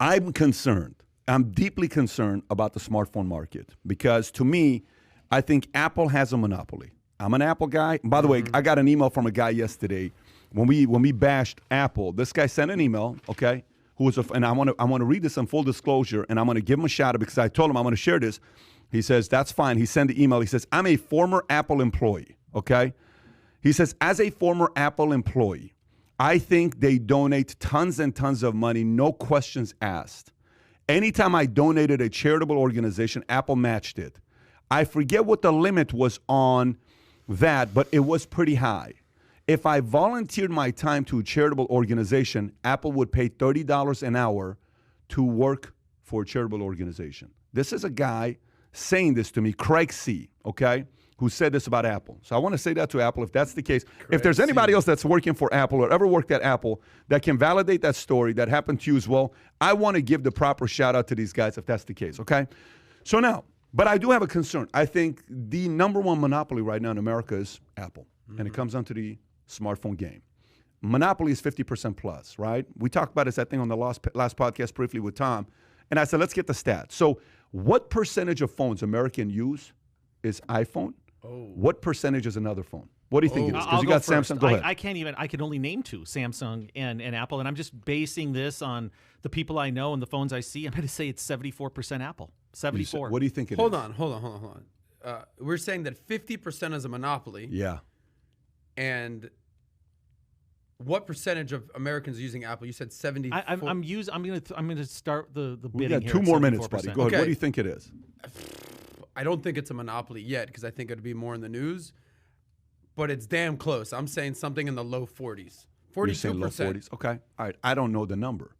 I'm concerned. I'm deeply concerned about the smartphone market because to me, I think Apple has a monopoly. I'm an Apple guy. By the way, I got an email from a guy yesterday when we bashed Apple. This guy sent an email, okay, and I want to read this in full disclosure, and I'm going to give him a shout out because I told him I'm going to share this. He says, that's fine. He sent the email. He says, I'm a former Apple employee, okay? He says, as a former Apple employee, I think they donate tons and tons of money, no questions asked. Anytime I donated a charitable organization, Apple matched it. I forget what the limit was on that, but it was pretty high. If I volunteered my time to a charitable organization, Apple would pay $30 an hour to work for a charitable organization. This is a guy saying this to me, Craig C., okay, who said this about Apple. So I want to say that to Apple if that's the case. If there's anybody else that's working for Apple or ever worked at Apple that can validate that story that happened to you as well, I want to give the proper shout out to these guys if that's the case, okay? So now, but I do have a concern. I think the number one monopoly right now in America is Apple, and it comes down to the smartphone game. Monopoly is 50% plus, right? We talked about this, I think, on the last podcast briefly with Tom, and I said, let's get the stats. So what percentage of phones American use is iPhone? Oh. What percentage is another phone? What do you think it is? Because you got Samsung. Go ahead. I can only name two, Samsung and Apple, and I'm just basing this on the people I know and the phones I see. I'm going to say it's 74% Apple. 74. What do you think it is? Hold on. We're saying that 50% is a monopoly. Yeah. And what percentage of Americans are using Apple? You said 70. I'm going to start the bidding. We got here 2 at more minutes, 74%. buddy. Go ahead. Okay. What do you think it is? I don't think it's a monopoly yet because I think it'd be more in the news. But it's damn close. I'm saying something in the low 40s. 42%. You're saying low 40s? Okay. All right. I don't know the number,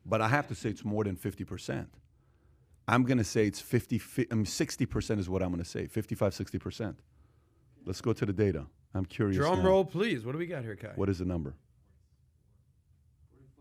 but I have to say it's more than 50%. I'm going to say it's 60% is what I'm going to say. 55, 60%. Let's go to the data. I'm curious. Drum roll, please. What do we got here, Kai? What is the number?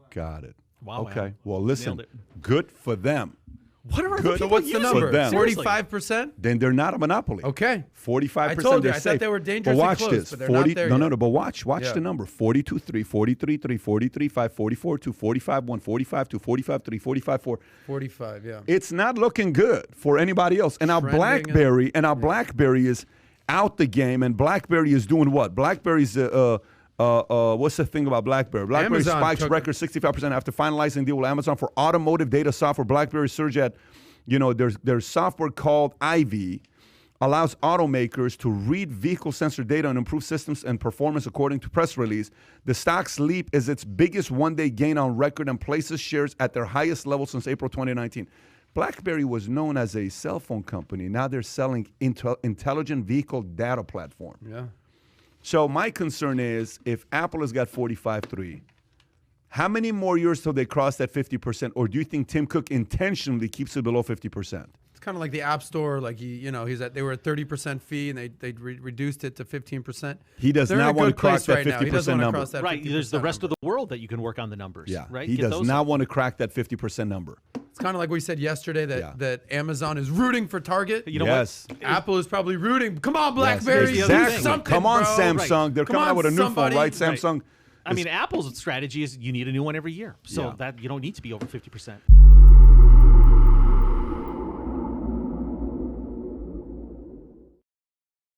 Got it. Wow. Okay. Well, listen. Good for them. What are Good. So what's the number? 45%? Then they're not a monopoly. Okay. 45%. I told you. I thought they were dangerously but watch close, this. but they're not there yet. But watch the number. 42.3, 43.3, 43.5, 44.2, 45.1, 45.2, 45.3, 45.4. 45, yeah. It's not looking good for anybody else. And our BlackBerry is out the game, and BlackBerry is doing what? BlackBerry's what's the thing about BlackBerry? BlackBerry spikes record 65% after finalizing deal with Amazon for automotive data software. BlackBerry surge at, their software called Ivy allows automakers to read vehicle sensor data and improve systems and performance according to press release. The stock's leap is its biggest one-day gain on record and places shares at their highest level since April 2019. BlackBerry was known as a cell phone company. Now they're selling intelligent vehicle data platform. Yeah. So my concern is if Apple has got 45.3, how many more years till they cross that 50%? Or do you think Tim Cook intentionally keeps it below 50%? It's kind of like the App Store. Like they were at 30% fee and they reduced it to 15%. He does not want to cross that 50% number. Right. There's the rest of the world that you can work on the numbers. Yeah. Right. He does not want to crack that 50% number. It's kind of like we said yesterday that Amazon is rooting for Target. You know what? Apple is probably rooting. Come on, BlackBerry. Yes, Do exactly. something, Come on, bro. Samsung. Right. They're coming out with a new phone, right? Samsung. Right. I mean, Apple's strategy is you need a new one every year. So that you don't need to be over 50%.